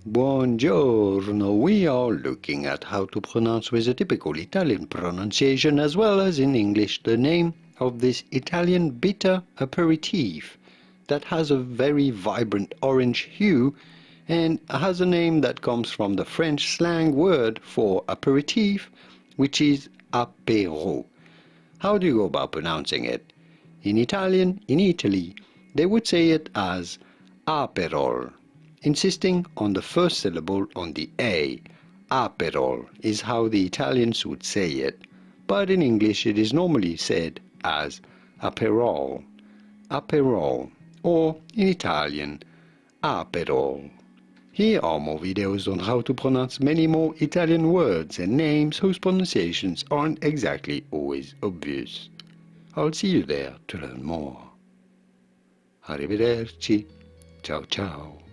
Buongiorno. We are looking at how to pronounce with a typical Italian pronunciation as well as in English the name of this Italian bitter aperitif that has a very vibrant orange hue and has a name that comes from the French slang word for aperitif, which is apero. How do you go about pronouncing it? In Italian, in Italy, they would say it as Aperol, insisting on the first syllable on the A. Aperol is how the Italians would say it, but in English it is normally said as Aperol, Aperol, or in Italian, Aperol. Here are more videos on how to pronounce many more Italian words and names whose pronunciations aren't exactly always obvious. I'll see you there to learn more. Arrivederci. Ciao ciao.